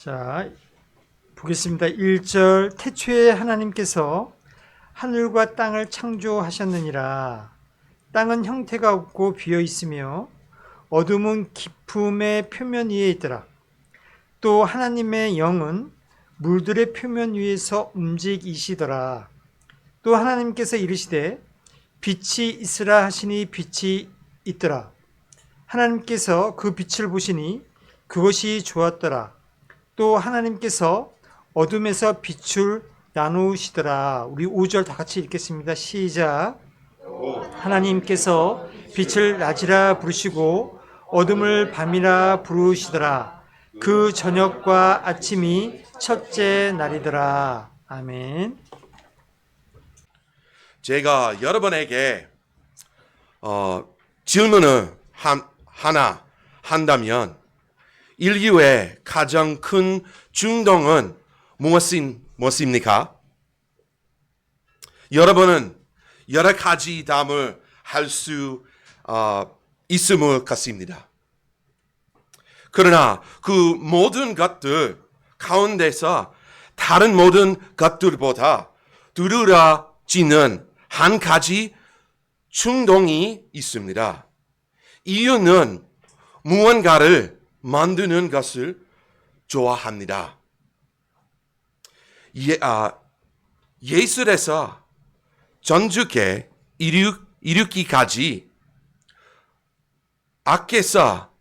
자, 보겠습니다. 1절 태초에 하나님께서 하늘과 땅을 창조하셨느니라. 땅은 형태가 없고 비어 있으며 어둠은 깊음의 표면 위에 있더라. 또 하나님의 영은 물들의 표면 위에서 움직이시더라. 또 하나님께서 이르시되 빛이 있으라 하시니 빛이 있더라. 하나님께서 그 빛을 보시니 그것이 좋았더라. 또 하나님께서 어둠에서 빛을 나누시더라. 우리 5절 다 같이 읽겠습니다. 시작. 하나님께서 빛을 낮이라 부르시고 어둠을 밤이라 부르시더라. 그 저녁과 아침이 첫째 날이더라. 아멘. 제가 여러분에게 질문을 하나 한다면 인류의 가장 큰 중동은 무엇입니까? 여러분은 여러 가지 답을 할 수 있을 것 같습니다. 그러나 그 모든 것들 가운데서 다른 모든 것들보다 두드러지는 한 가지 충동이 있습니다. 이유는 무언가를 만드는 것을 좋아합니다. 예술에서 전주께 이르기까지 악에서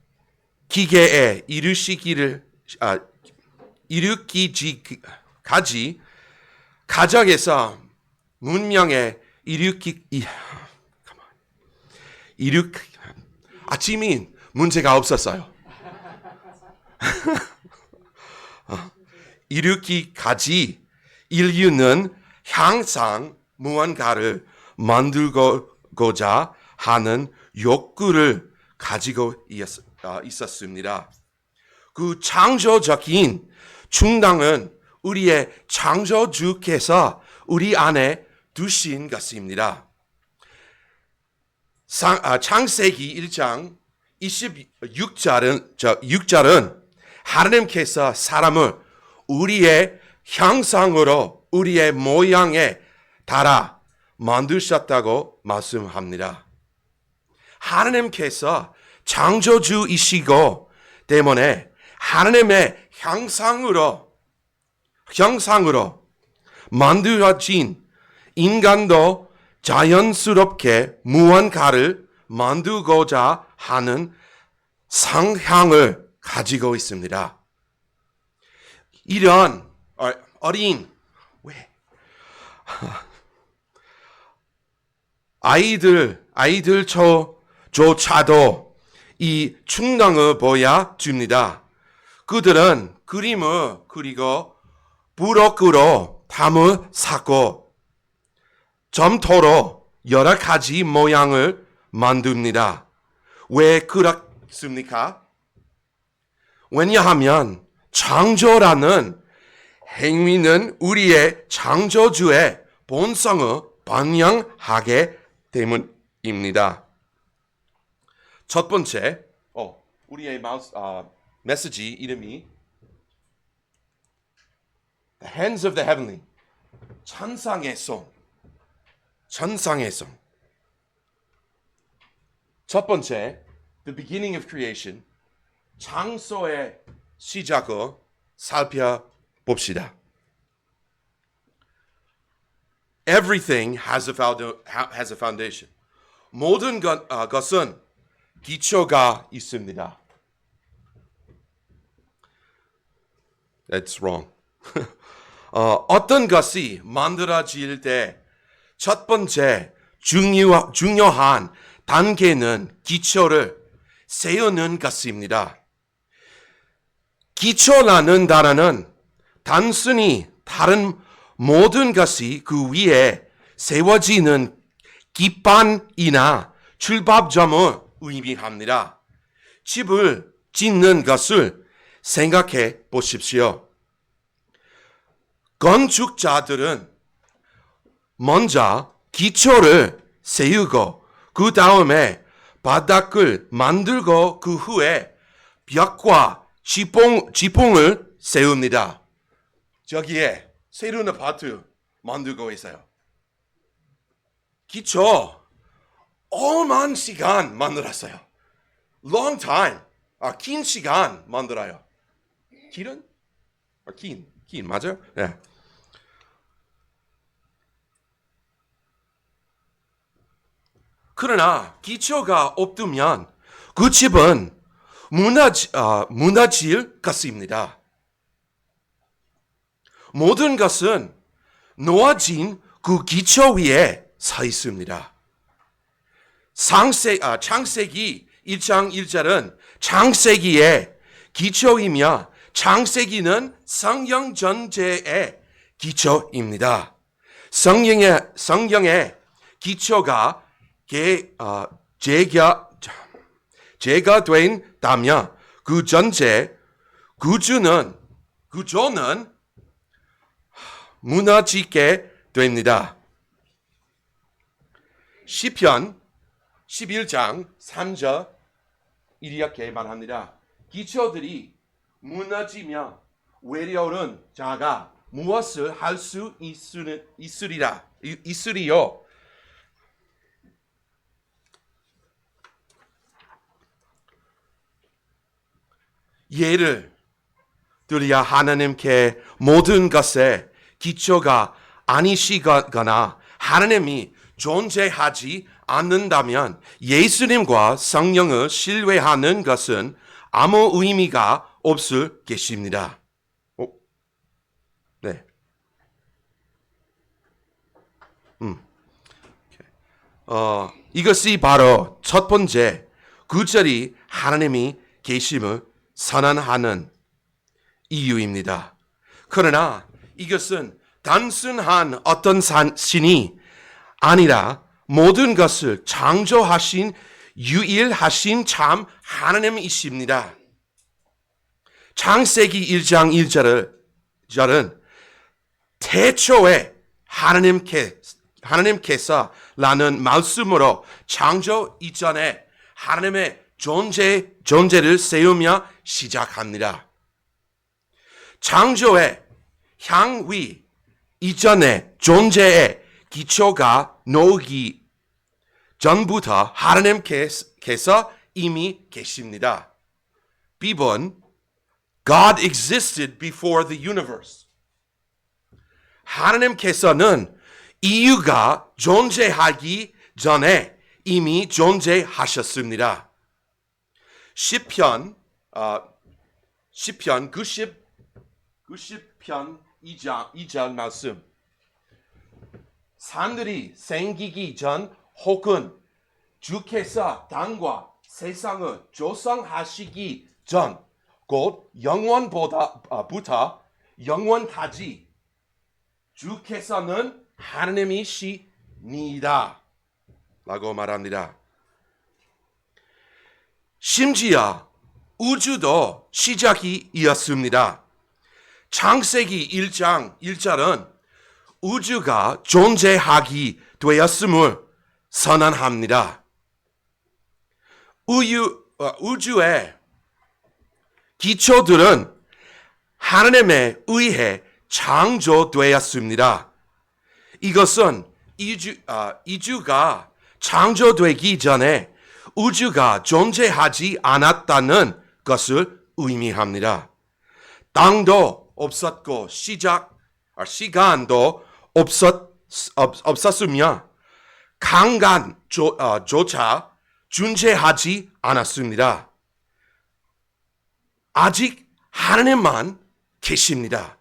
기계에 이르기까지 가정에서 문명에 아침이 문제가 없었어요. 이르기까지 인류는 항상 무언가를 만들고자 하는 욕구를 가지고 있었습니다. 그 창조적인 충동은 우리의 창조주께서 우리 안에 두신 것입니다. 창세기 1장 26절은 하나님께서 사람을 우리의 형상으로 우리의 모양에 따라 만드셨다고 말씀합니다. 하나님께서 창조주이시고 때문에 하나님의 형상으로 만들어진 인간도 자연스럽게 무언가를 만들고자 하는 성향을 가지고 있습니다. 이런 아이들조차도 이 충동을 보여줍니다. 그들은 그림을 그리고 블록으로 담을 쌓고 점토로 여러 가지 모양을 만듭니다. 왜 그렇습니까? 왜냐하면 창조라는 행위는 우리의 창조주의 본성을 반영하게 때문입니다. 첫 번째, 우리의 메시지 이름이 The Hands of the Heavenly, 천상의 손. 첫 번째, The Beginning of Creation, 창조의 시작을 살펴봅시다. Everything has a foundation. 모든 것은 기초가 있습니다. That's wrong. 어떤 것이 만들어질 때 첫 번째 중요한 단계는 기초를 세우는 것입니다. 기초라는 단어는 단순히 다른 모든 것이 그 위에 세워지는 기반이나 출발점을 의미합니다. 집을 짓는 것을 생각해 보십시오. 건축자들은 먼저 기초를 세우고 그 다음에 바닥을 만들고 그 후에 벽과 지붕을 세웁니다. 저기에 새로운 아파트 만들고 있어요. 기초 오만 시간 만들었어요. Long time. 긴 시간 만들어요. 길은? 긴 맞아요? 네. 그러나 기초가 없으면 그 집은 무너질 것입니다. 모든 것은 놓아진 그 기초 위에 서 있습니다. 창세기 1장 1절은 창세기의 기초이며 창세기는 성령 전체의 기초입니다. 성령의 기초가 제가 된다면 그 전체 구조는 무너지게 됩니다. 시편 11장 3절 이렇게 말합니다. 기초들이 무너지며 외로운 자가 무엇을 할 수 있으리요? 예를 들어 하나님께 모든 것에 기초가 아니시거나 하나님이 존재하지 않는다면 예수님과 성령을 신뢰하는 것은 아무 의미가 없을 것입니다. 네. 이것이 바로 첫 번째 구절이 하나님이 계심을 선언하는 이유입니다. 그러나 이것은 단순한 어떤 신이 아니라 모든 것을 창조하신 유일하신 참 하나님이십니다. 창세기 1장 1절은 태초에 하나님께서라는 말씀으로 창조 이전에 하나님의 존재를 세우며 시작합니다. 창조의 향위 이전에 존재의 기초가 놓기 전부터 하나님께서 이미 계십니다. 비번 God existed before the universe. 하나님께서는 이유가 존재하기 전에 이미 존재하셨습니다. 시편 90편 2절 말씀. 산들이 생기기 전 혹은 주께서 땅과 세상을 조성하시기 전 곧 영원부터 영원까지 주께서는 하나님이시니다 라고 말합니다. 심지어 우주도 시작이었습니다. 창세기 1장 1절은 우주가 존재하기 되었음을 선언합니다. 우주의 기초들은 하나님에 의해 창조되었습니다. 이것은 이주가 창조되기 전에 우주가 존재하지 않았다는 것을 의미합니다. 땅도 없었고 시간도 없었으며 강간조차 존재하지 않았습니다. 아직 하나님만 계십니다.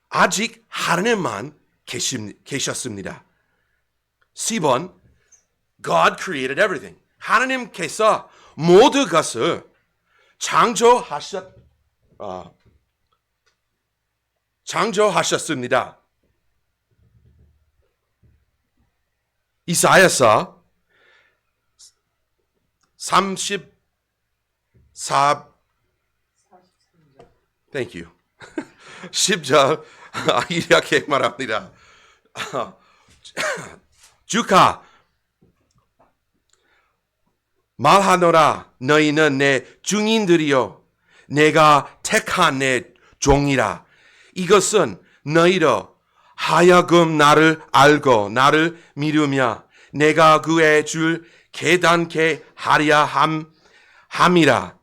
아직 하나님만 계셨습니다. 10번 God created everything. 하나님께서 모든 것을 창조하셨습니다. 이사야서 34 Thank you. 10절 이렇게 말합니다. 주가 말하노라 너희는 내 증인들이요 내가 택한 내 종이라. 이것은 너희로 하여금 나를 알고 나를 믿으며 내가 구해 줄 깨닫게 하려 함이라.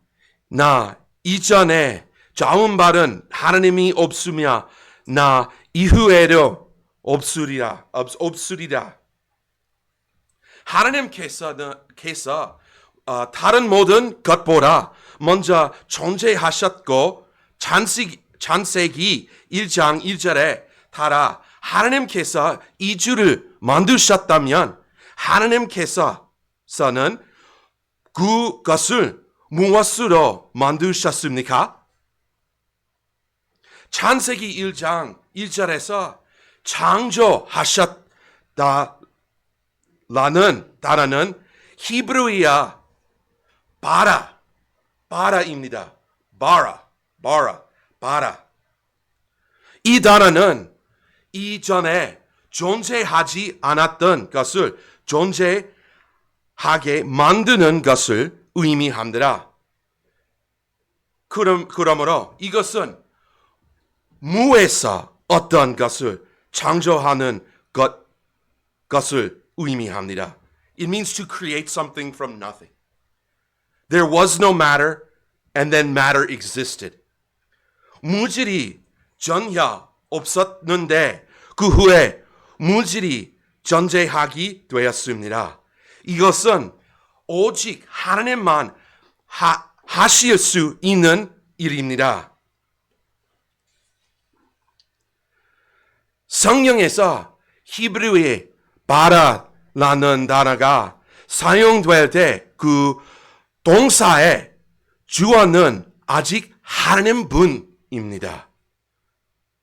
나 이전에 자운받은 하나님이 없으며 나 이후에도 없으리라. 하나님께서 다른 모든 것보다 먼저 존재하셨고 창세기 1장 1절에 따라 하나님께서 이주를 만드셨다면 하나님께서는 그것을 무엇으로 만드셨습니까? 창세기 1장 1절에서 창조하셨다라는 단어는 히브리어 바라입니다. 바라. 이 단어는 이전에 존재하지 않았던 것을 존재하게 만드는 것을 의미합니다. 그러므로 이것은 무에서 어떤 것을 창조하는 것을 의미합니다. It means to create something from nothing. There was no matter, and then matter existed. 물질이 전혀 없었는데 그 후에 물질이 존재하게 되었습니다. 이것은 오직 하나님만 하실 수 있는 일입니다. 성경에서 히브리어의 바라라는 단어가 사용될 때 그 동사의 주어는 아직 하나님뿐입니다.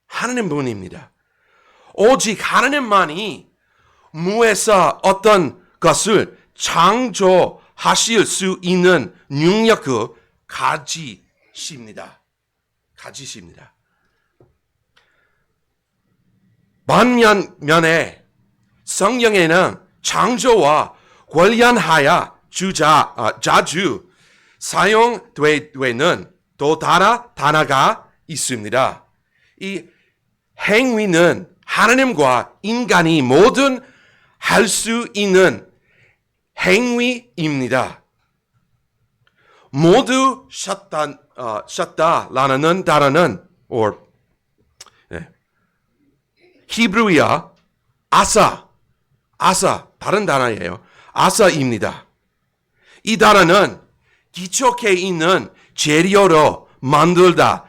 하나님뿐입니다. 오직 하나님만이 무에서 어떤 것을 창조하실 수 있는 능력을 가지십니다. 반면에 성경에는 창조와 관련하여 자주 사용되는 또 다른 단어가 있습니다. 이 행위는 하나님과 인간이 모두 할 수 있는 행위입니다. 모두 쉬었다라는 단어는 히브리어 아사 다른 단어예요. 아사입니다. 이 단어는 기초에 있는 재료로 만들다,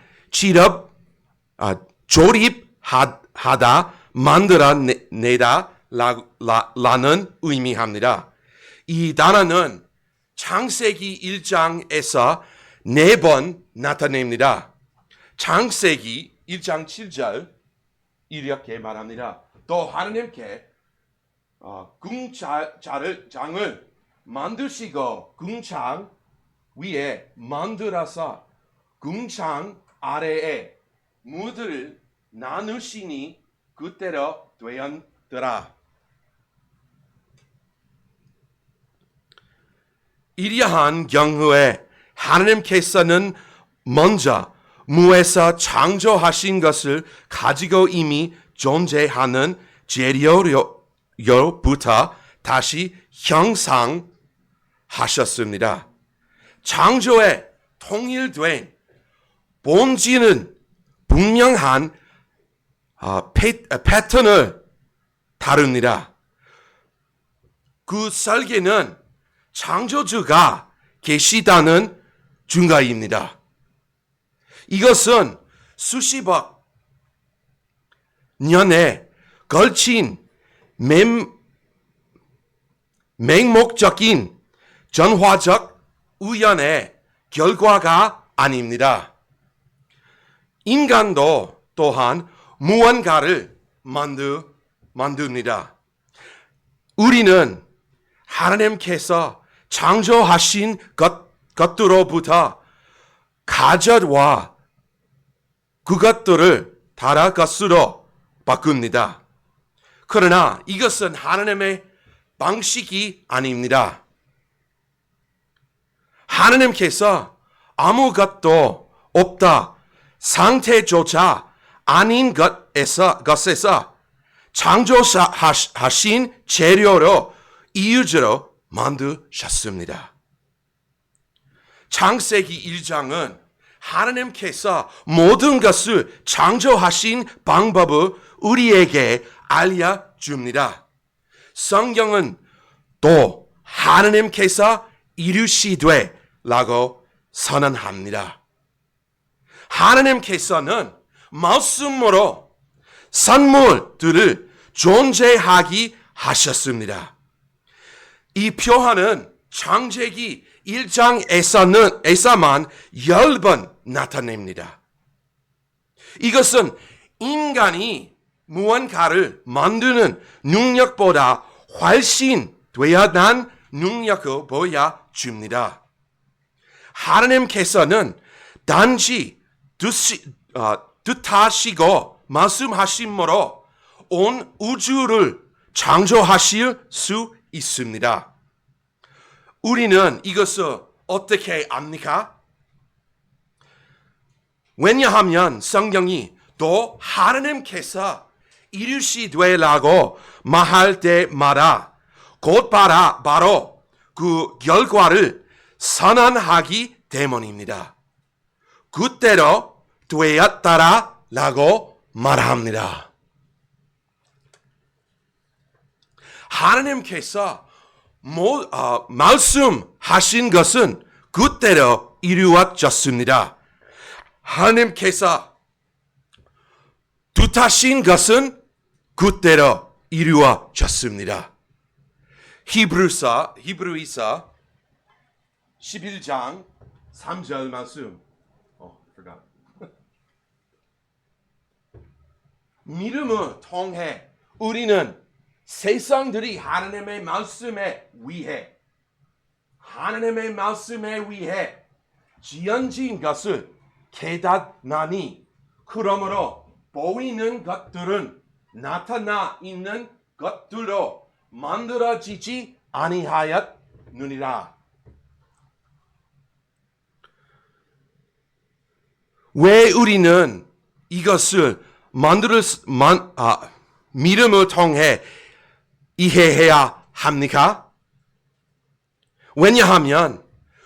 조립하다, 만들어내다 라는 의미합니다. 이 단어는 창세기 1장에서 4번 나타냅니다. 창세기 1장 7절 이렇게 말합니다. 또 하나님께 궁창을 만드시고 궁창 위에 만들어서 궁창 아래에 물들을 나누시니 그때로 되었더라. 이러한 경우에 하나님께서는 먼저 무에서 창조하신 것을 가지고 이미 존재하는 재료로부터 다시 형상하셨습니다. 창조에 통일된 본질은 분명한 패턴을 다룹니다. 그 설계는 창조주가 계시다는 증거입니다. 이것은 수십억 년에 걸친 맹목적인 전화적 우연의 결과가 아닙니다. 인간도 또한 무언가를 만듭니다. 우리는 하나님께서 창조하신 것들로부터 가져와 그것들을 다른 것으로 바꿉니다. 그러나 이것은 하나님의 방식이 아닙니다. 하나님께서 아무것도 없다 상태조차 아닌 것에서 창조하신 재료로 이유저로 만드셨습니다. 창세기 1장은 하나님께서 모든 것을 창조하신 방법을 우리에게 알려줍니다. 성경은 또 하나님께서 이루시되 라고 선언합니다. 하나님께서는 말씀으로 선물들을 존재하게 하셨습니다. 이 표현은 창세기 1장에서만 10번 나타냅니다. 이것은 인간이 무언가를 만드는 능력보다 훨씬 뛰어난 능력을 보여줍니다. 하나님께서는 단지 뜻하시고 말씀하심으로 온 우주를 창조하실 수 있습니다. 우리는 이것을 어떻게 압니까? 왜냐하면 성경이 또 하나님께서 이루시되라고 말할 때마다 곧바로 그 결과를 선언하기 때문입니다. 그때로 되었다라고 말합니다. 하나님께서 말씀하신 것은 그때로 이루어졌습니다. 하나님께서 뜻하신 것은 그때로 이루어졌습니다. 히브리서 11장 3절 말씀. 믿음을 통해 우리는 세상들이 하나님의 말씀에 의해 지연진 것을 깨닫나니 그러므로 보이는 것들은 나타나 있는 것들로 만들어지지 아니하였느니라. 왜 우리는 이것을 믿음을 통해 이해해야 합니까? 왜냐하면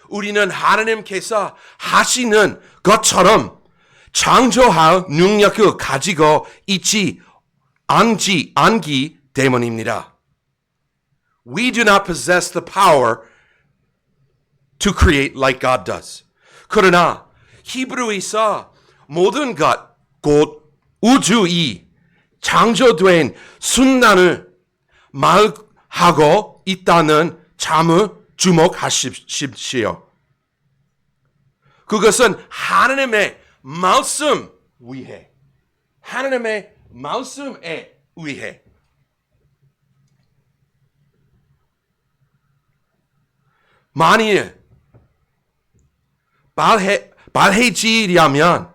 우리는 하나님께서 하시는 것처럼 창조할 능력을 가지고 있지 않기 때문입니다. We do not possess the power to create like God does. 그러나 히브리서 모든 것, 곧 우주이 창조된 순간을 말하고 있다는 점을 주목하십시오. 그것은 하나님의 말씀에 의해 만일 발해지려면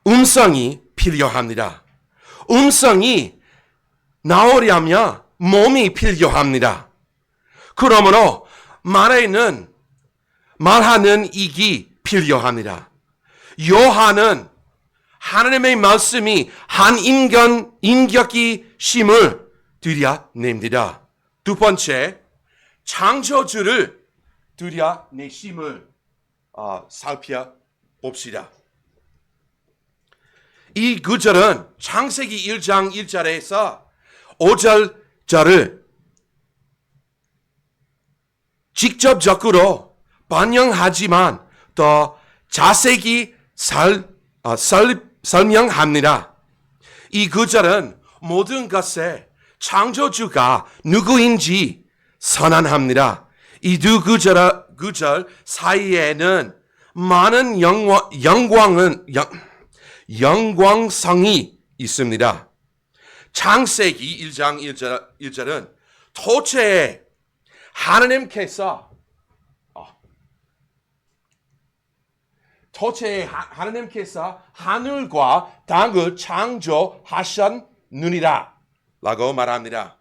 음성이 필요합니다. 음성이 나오려면 몸이 필요합니다. 그러므로 말하는 이기 필요합니다. 요한은 하나님의 말씀이 한 인격이 심을 드러냅니다. 두 번째, 창조주를 드러내심을 살펴봅시다. 이 구절은 창세기 1장 1절에서 5절을 직접적으로 반영하지만 더 자세히 설명합니다. 이 구절은 모든 것의 창조주가 누구인지 선언합니다. 이 두 구절 사이에는 많은 영광성이 있습니다. 창세기 1장 1절은 토체에 하나님께서 하늘과 땅을 창조하셨느니라 라고 말합니다.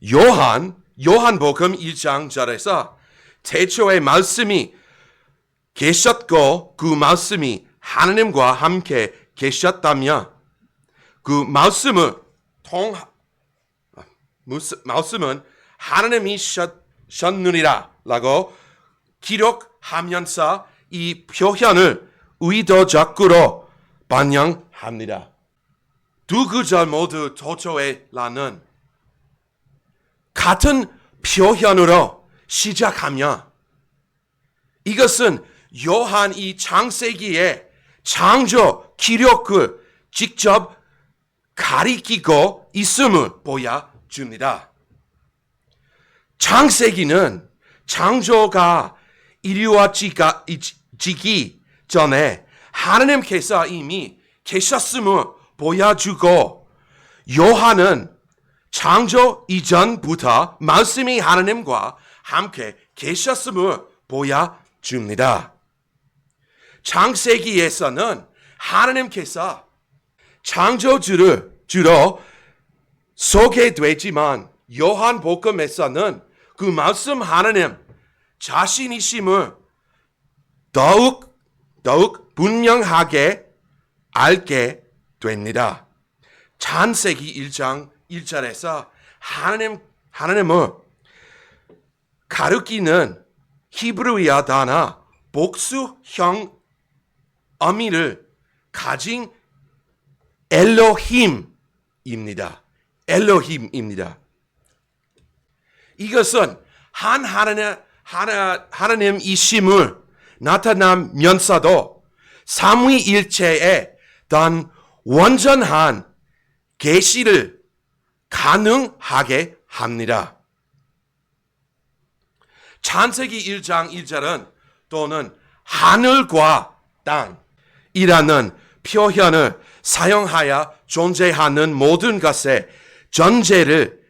요한복음 1장 절에서 태초에 말씀이 계셨고 그 말씀이 하나님과 함께 계셨다며 그 말씀은 하나님이 셨느니라 라고 기록하면서 이 표현을 의도적으로 반영합니다. 두 구절 모두 도처에라는 같은 표현으로 시작하며 이것은 요한이 창세기의 창조 기록을 직접 가리키고 있음을 보여줍니다. 창세기는 창조가 이루어지기 전에 하나님께서 이미 계셨음을 보여주고 요한은 창조 이전부터 말씀이 하나님과 함께 계셨음을 보여줍니다. 창세기에서는 하나님께서 창조주를 주로 소개되지만 요한복음에서는 그 말씀 하나님 자신이심을 더욱 분명하게 알게 됩니다. 창세기 1장 1절에서 하나님을 가리키는 히브리어 단어 복수형 의미를 가진 엘로힘입니다. 이것은 하나님이심을 나타나면서도 삼위일체에 대한 완전한 계시를 가능하게 합니다. 창세기 1장 1절은 또는 하늘과 땅이라는 표현을 사용하여 존재하는 모든 것의 전제를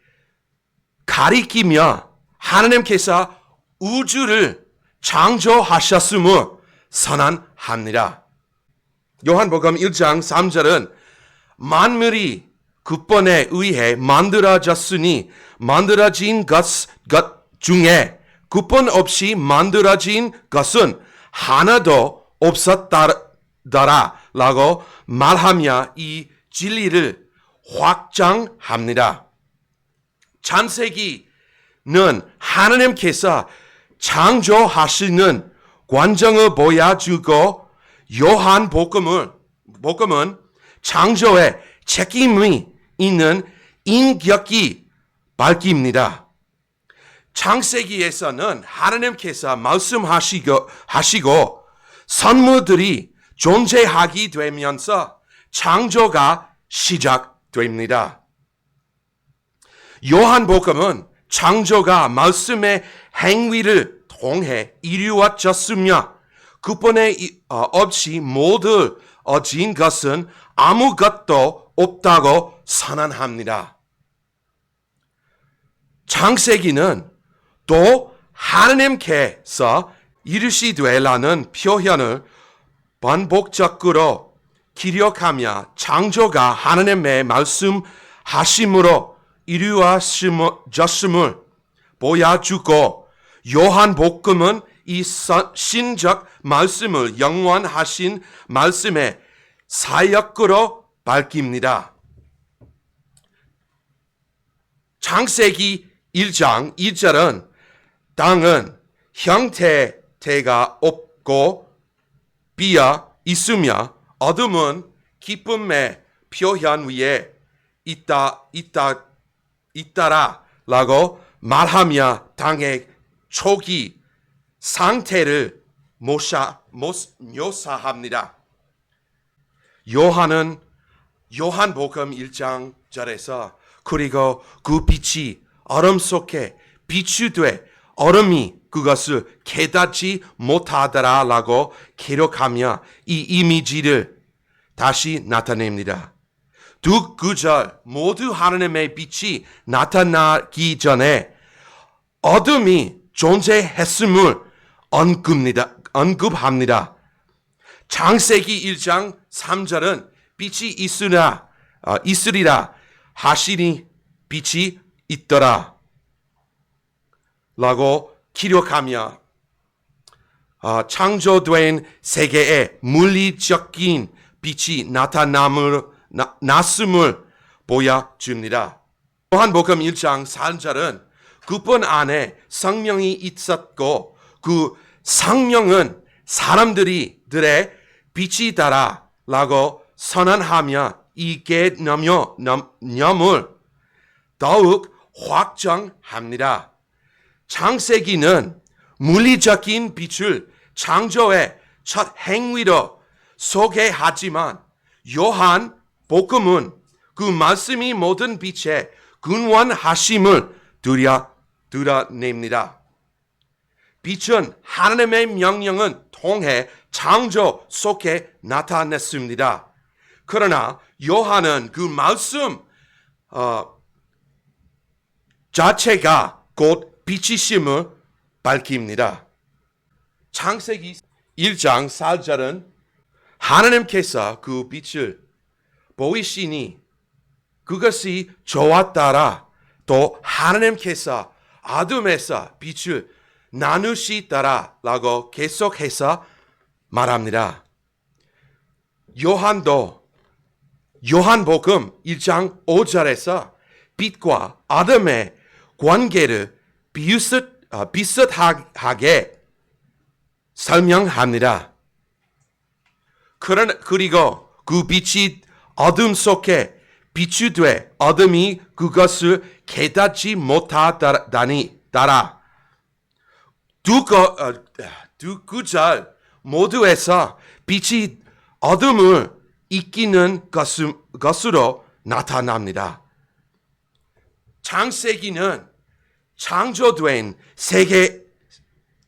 가리키며 하나님께서 우주를 창조하셨음을 선언합니다. 요한복음 1장 3절은 만물이 그분에 의해 만들어졌으니 만들어진 것 중에 그분 없이 만들어진 것은 하나도 없었더라 라고 말하며 이 진리를 확장합니다. 창세기는 하나님께서 창조하시는 과정을 보여주고 요한복음은 창조에 책임이 있는 인격이 밝힙니다. 창세기에서는 하나님께서 말씀하시고 선물들이 존재하게 되면서 창조가 시작됩니다. 요한복음은 창조가 말씀의 행위를 통해 이루어졌으며 그분에 없이 모두어진 것은 아무것도 없다고 선언합니다. 창세기는 또 하나님께서 이르시되라는 표현을 반복적으로 기록하며 창조가 하나님의 말씀하심으로 이루어졌음을 보여주고 요한복음은 이 신적 말씀을 영원하신 말씀의 사역으로 밝힙니다. 창세기 1장 2절은 땅은 형태가 없고 비어 있으며 어둠은 기쁨의 표현 위에 있다라 라고 말하며 땅의 초기 상태를 묘사합니다. 요한복음 1장 절에서 그리고 그 빛이 얼음 속에 비추되 얼음이 그것을 깨닫지 못하더라 라고 기록하며 이 이미지를 다시 나타냅니다. 두 구절 모두 하나님의 빛이 나타나기 전에 어둠이 존재했음을 언급합니다. 창세기 1장 3절은 빛이 있으리라 하시니 빛이 있더라 라고 기록하며 창조된 세계에 물리적인 빛이 나타났음을 보여줍니다. 요한복음 1장 4절은 그분 안에 성령이 있었고 그 성령은 사람들의 빛이다라고 선언하며 이 개념을 더욱 확정합니다. 창세기는 물리적인 빛을 창조의 첫 행위로 소개하지만 요한복음은 그 말씀이 모든 빛의 근원하심을 드러냅니다. 빛은 하나님의 명령을 통해 창조 속에 나타났습니다. 그러나 요한은 그 말씀 자체가 곧 빛이심을 밝힙니다. 창세기 1장 4절은 하나님께서 그 빛을 보이시니 그것이 좋았더라. 또 하나님께서 어둠에서 빛을 나누시더라 라고 계속해서 말합니다. 요한복음 1장 5절에서 빛과 어둠의 관계를 비슷하게 설명합니다. 그리고 그 빛이 어둠 속에 비추되 어둠이 그것을 깨닫지 못하다니 따라 두 구절 모두에서 빛이 어둠을 이기는 것으로 나타납니다. 창세기는 창조된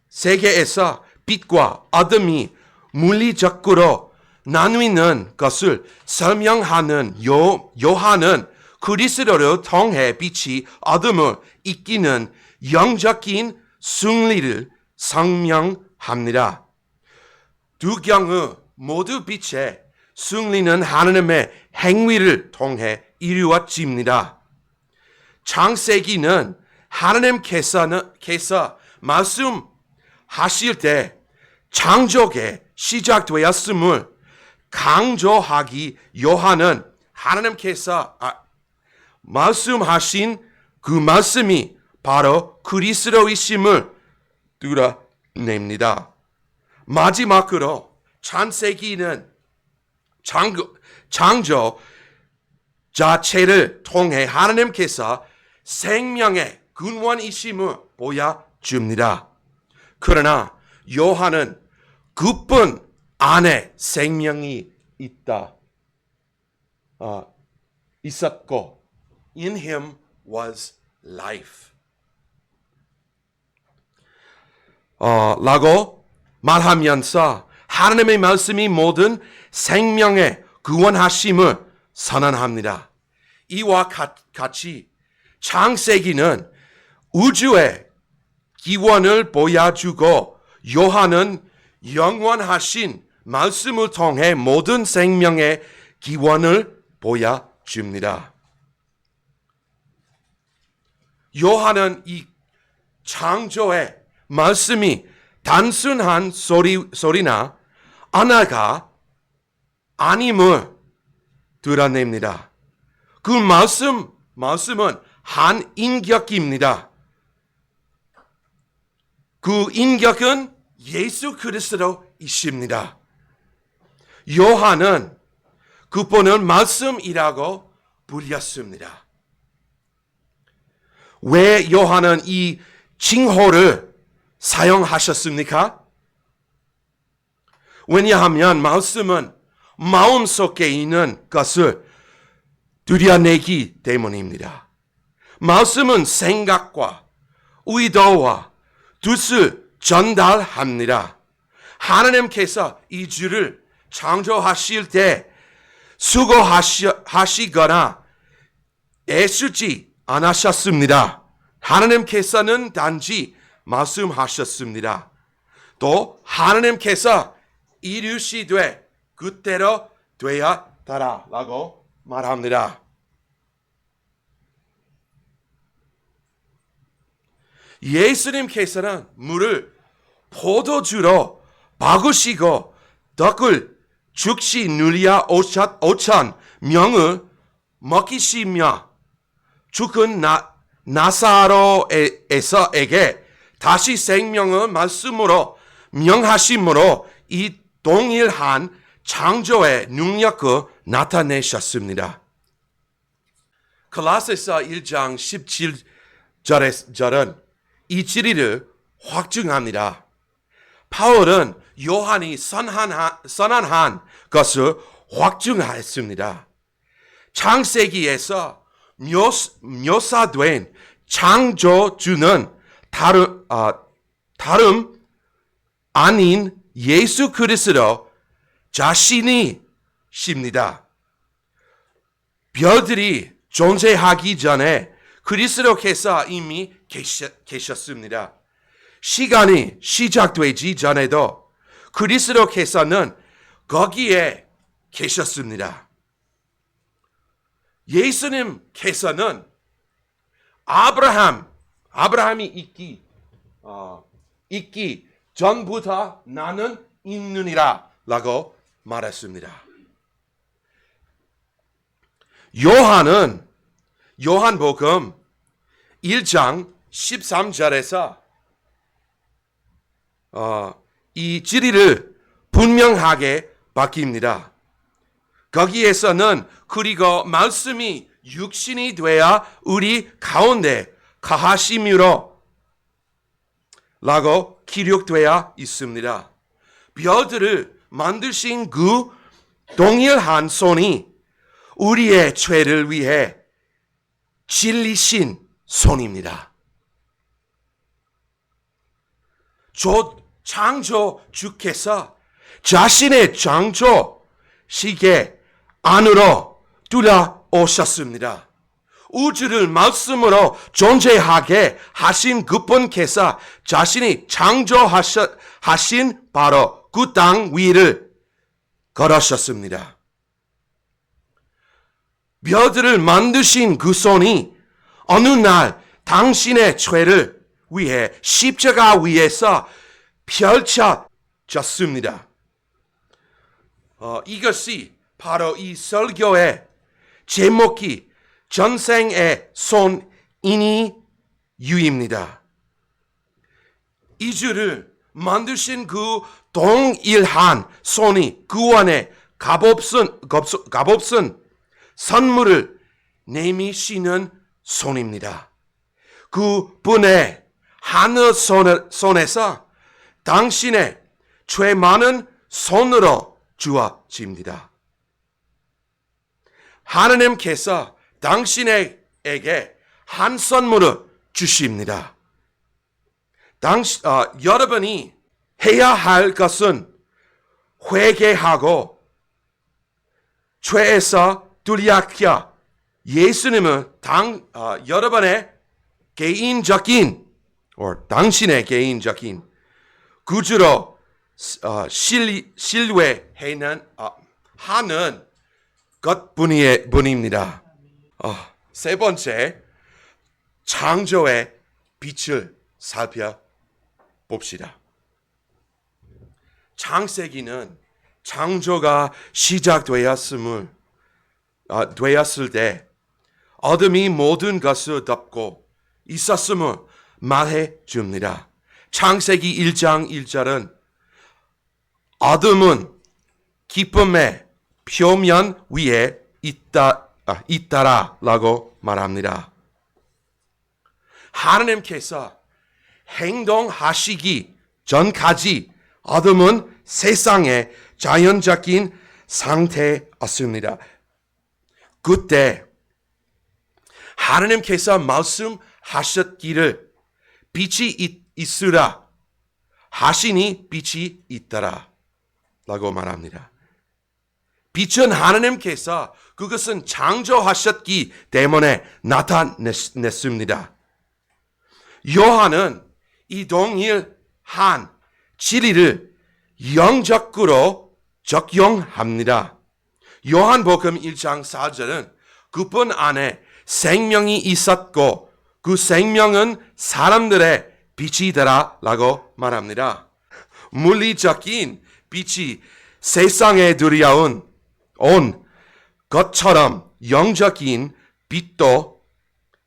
세계에서 빛과 어둠이 물리적으로 나뉘는 것을 설명하는 요한은 그리스도를 통해 빛이 어둠을 이기는 영적인 승리를 설명합니다. 두 경우 모두 빛의 승리는 하나님의 행위를 통해 이루어집니다. 창세기는 하나님께서 말씀하실 때 창조가 시작되었음을 강조하기 요한은 하나님께서 말씀하신 그 말씀이 바로 그리스도이심을 드러냅니다. 마지막으로 창세기는 창조 자체를 통해 하나님께서 생명의 근원이심을 보여줍니다. 그러나 요한은 그분 안에 생명이 있었고 in him was life 라고 말하면서 하나님의 말씀이 모든 생명의 구원하심을 선언합니다. 이와 같이 창세기는 우주의 기원을 보여주고 요한은 영원하신 말씀을 통해 모든 생명의 기원을 보여줍니다. 요한은 이 창조의 말씀이 단순한 소리나 언어가 아님을 드러냅니다. 그 말씀은 한 인격입니다. 그 인격은 예수 그리스도이십니다. 요한은 그분을 말씀이라고 불렸습니다. 왜 요한은 이 칭호를 사용하셨습니까? 왜냐하면 말씀은 마음속에 있는 것을 드러내기 때문입니다. 말씀은 생각과 의도와 뜻을 전달합니다. 하나님께서 이 주를 창조하실 때 수고하시거나 애쓰지 않으셨습니다. 하나님께서는 단지 말씀하셨습니다. 또 하나님께서 이루시되 그때로 되었다라고 말합니다. 예수님께서는 물을 포도주로 박으시고 떡을 즉시 누리야 5천 명을 먹이시며 죽은 나사로에서에게 다시 생명의 말씀으로 명하심으로 이 동일한 창조의 능력을 나타내셨습니다. 골로새서 1장 17절은 이 진리를 확증합니다. 바울은 요한이 선언한 것을 확증했습니다. 창세기에서 묘사된 창조주는 다름 아닌 예수 그리스도 자신이십니다. 별들이 존재하기 전에 그리스도께서 이미 계셨습니다. 시간이 시작되지 전에도 그리스도께서는 거기에 계셨습니다. 예수님께서는 아브라함이 있기 전부터 나는 있느니라 라고 말했습니다. 요한복음 1장 13절에서 이 진리를 분명하게 밝힙니다. 거기에서는 그리고 말씀이 육신이 되어 우리 가운데 거하심으로 라고 기록되어 있습니다. 별들을 만드신 그 동일한 손이 우리의 죄를 위해 찔리신 손입니다. 창조주께서 자신의 창조 시계 안으로 들어오셨습니다. 우주를 말씀으로 존재하게 하신 그분께서 자신이 창조하신 바로 그 땅 위를 걸으셨습니다. 별들을 만드신 그 손이 어느 날 당신의 죄를 위해 십자가 위에서 펼쳐졌습니다. 이것이 바로 이 설교의 제목이 전생의 손이니 유입니다. 이 주를 만드신 그 동일한 손이 그 안에 값없은 선물을 내미시는 손입니다. 그 분의 하늘 손에서 당신의 죄 많은 손으로 주어집니다. 하나님께서 당신에게 한 선물을 주십니다. 여러분이 해야 할 것은 회개하고 죄에서 돌이켜 예수님은 여러분의 개인적인 당신의 개인적인 구주로 신뢰하는 것뿐입니다. 세 번째, 창조의 빛을 살펴봅시다. 창세기는 창조가 시작되었을 때 어둠이 모든 것을 덮고 있었음을 말해 줍니다. 창세기 1장 1절은 어둠은 기쁨의 표면 위에 있다라고 말합니다. 하나님께서 행동하시기 전까지 어둠은 세상의 자연적인 상태였습니다. 그때 하나님께서 말씀하셨기를 빛이 있으라 하시니 빛이 있더라 라고 말합니다. 빛은 하나님께서 그것은 창조하셨기 때문에 나타냈습니다. 요한은 이 동일한 진리를 영적으로 적용합니다. 요한복음 1장 4절은 그분 안에 생명이 있었고 그 생명은 사람들의 빛이더라 라고 말합니다. 물리적인 빛이 세상에 들여온 것처럼 영적인 빛도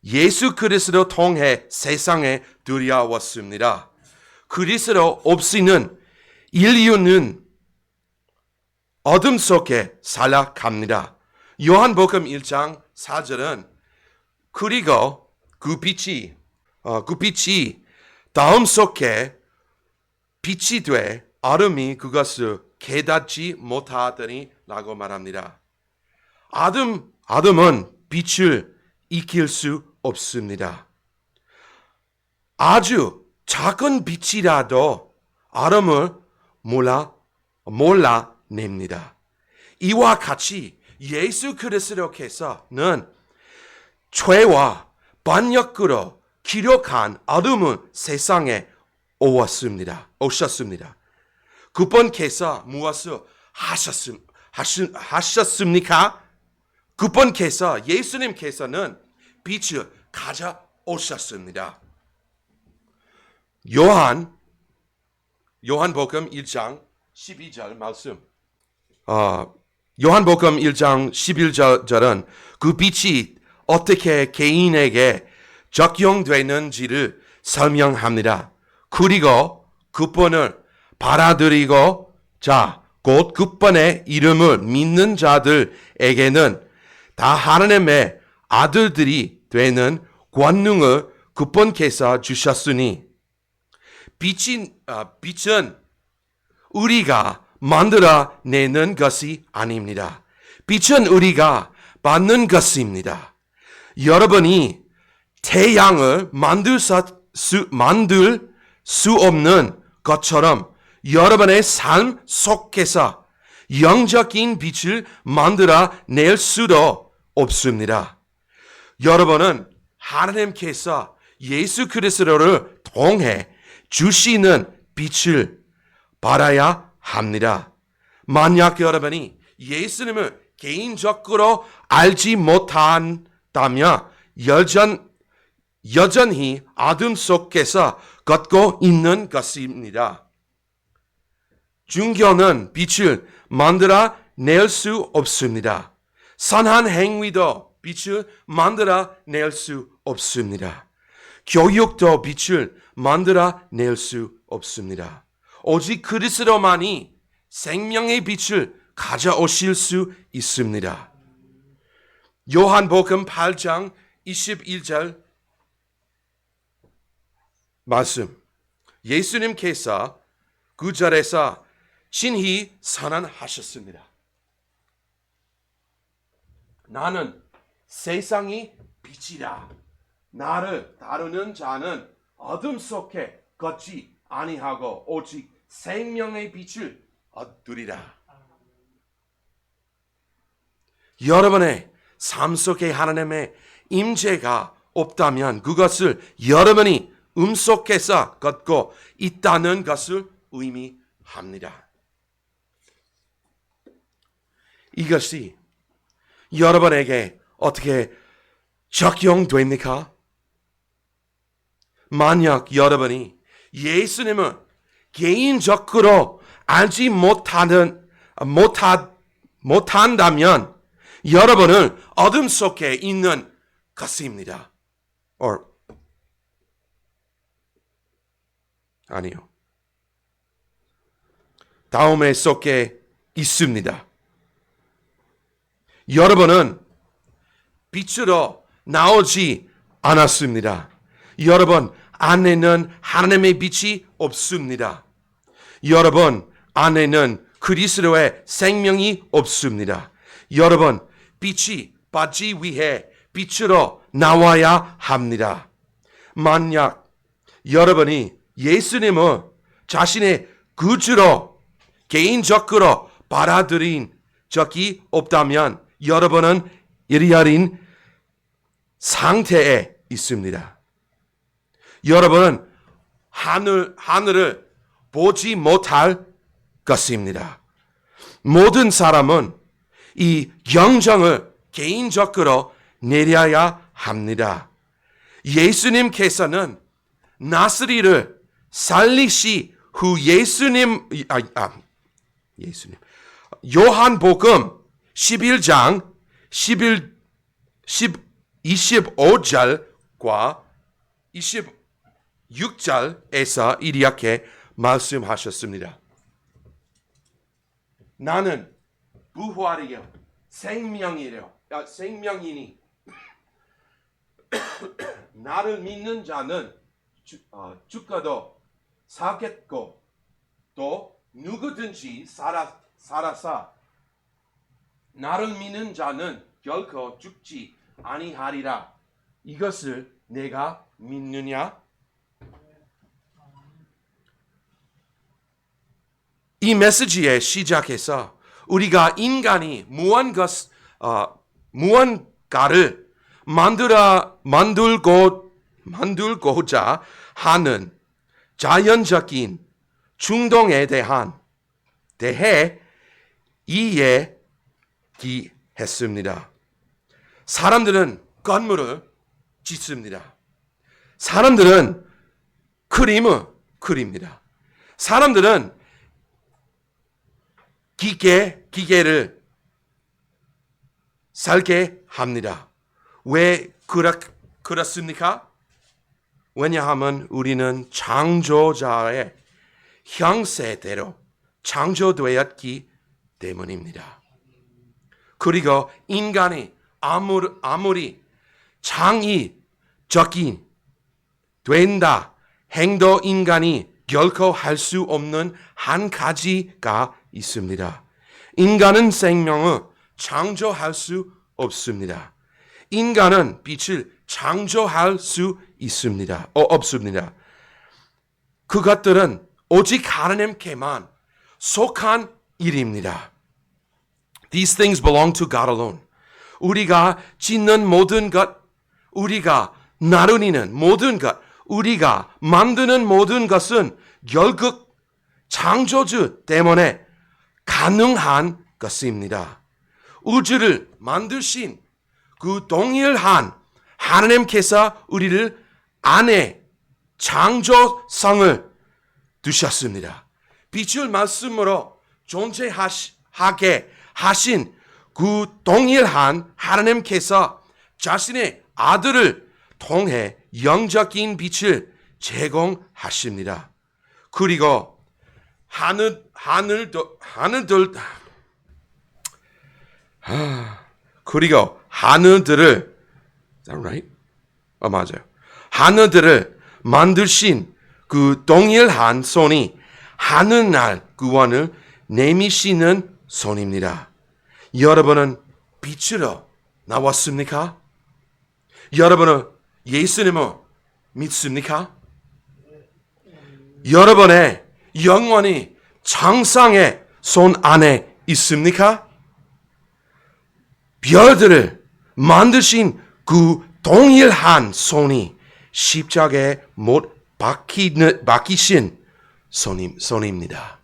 예수 그리스도 통해 세상에 들여왔습니다. 그리스도 없이는 인류는 어둠 속에 살아갑니다. 요한복음 1장 4절은 그리고 그 빛이 다음 속에 빛이 돼 어둠이 그것을 깨닫지 못하더니 라고 말합니다. 어둠은 빛을 익힐 수 없습니다. 아주 작은 빛이라도 어둠을 몰라냅니다. 이와 같이 예수 그리스도께서는 죄와 반역으로 기록한 어둠은 세상에 오셨습니다. 그분께서 무엇을 하셨습니까? 그분께서 예수님께서는 빛을 가져오셨습니다. 요한복음 1장 12절 말씀. 요한복음 1장 11절은 그 빛이 어떻게 개인에게 적용되는지를 설명합니다. 그리고 그분을 받아들이고 곧 그분의 이름을 믿는 자들에게는 다 하나님의 아들들이 되는 권능을 그분께서 주셨으니 빛은 우리가 만들어내는 것이 아닙니다. 빛은 우리가 받는 것입니다. 여러분이 태양을 만들 수 없는 것처럼 여러분의 삶 속에서 영적인 빛을 만들어낼 수도 없습니다. 여러분은 하나님께서 예수 그리스도를 통해 주시는 빛을 받아야 합니다. 만약 여러분이 예수님을 개인적으로 알지 못한다면 여전히 어둠 속에서 걷고 있는 것입니다. 종교는 빛을 만들어낼 수 없습니다. 선한 행위도 빛을 만들어낼 수 없습니다. 교육도 빛을 만들어낼 수 없습니다. 오직 그리스도만이 생명의 빛을 가져오실 수 있습니다. 요한복음 8장 21절 말씀. 예수님께서 그 절에서 친히 선언하셨습니다. 나는 세상의 빛이라. 나를 다루는 자는 어둠 속에 걷지 아니하고 오직 생명의 빛을 얻으리라. 여러분의 삶 속에 하나님의 임재가 없다면 그것을 여러분이 속에서 걷고 있다는 것을 의미합니다. 이것이 여러분에게 어떻게 적용됩니까? 만약 여러분이 예수님을 개인적으로 알지 못한다면 여러분은 어둠 속에 있는 것입니다. 아니요. 다음에 속에 있습니다. 여러분은 빛으로 나오지 않았습니다. 여러분 안에는 하나님의 빛이 없습니다. 여러분 안에는 그리스도의 생명이 없습니다. 여러분 빛이 받기 위해 빛으로 나와야 합니다. 만약 여러분이 예수님을 자신의 구주로 개인적으로 받아들인 적이 없다면 여러분은 이리어린 상태에 있습니다. 여러분은 하늘을 보지 못할 것입니다. 모든 사람은 이 영정을 개인적으로 내려야 합니다. 예수님께서는 나스리를 살리시 후 요한복음 11장 25절과 26절에서 이렇게 말씀하셨습니다. 나는 부활이요 생명이니 나를 믿는 자는 죽어도 살겠고 또 누구든지 살아서 나를 믿는 자는 결코 죽지 아니하리라. 이것을 내가 믿느냐? 이 메시지의 시작에서 우리가 인간이 무언가를 만들고자 하는 자연적인 충동에 대해 이야기했습니다. 사람들은 건물을 짓습니다. 사람들은 그림을 그립니다. 사람들은 기계를 살게 합니다. 왜 그렇습니까? 왜냐하면 우리는 창조자의 형세대로 창조되었기 때문입니다. 그리고 인간이 아무리 창의적인 된다 행도 인간이 결코 할 수 없는 한 가지가 있습니다. 인간은 생명을 창조할 수 없습니다. 인간은 빛을 창조할 수 없습니다. 그것들은 오직 하나님께만 속한 일입니다. These things belong to God alone. 우리가 짓는 모든 것, 우리가 나누는 모든 것, 우리가 만드는 모든 것은 결국 창조주 때문에 가능한 것입니다. 우주를 만드신 그 동일한 하나님께서 우리를 안에 창조성을 두셨습니다. 빛을 말씀으로 존재하게 하신 그 동일한 하나님께서 자신의 아들을 통해 영적인 빛을 제공하십니다. 그리고 하늘들을 is that right? 맞아요. 하늘들을 만드신 그 동일한 손이 하늘날 구원을 내미시는 손입니다. 여러분은 빛으로 나왔습니까? 여러분은 예수님을 믿습니까? 여러분의 영혼이 창상의 손 안에 있습니까? 별들을 만드신 그 동일한 손이 십자가에 못 박히신 손입니다.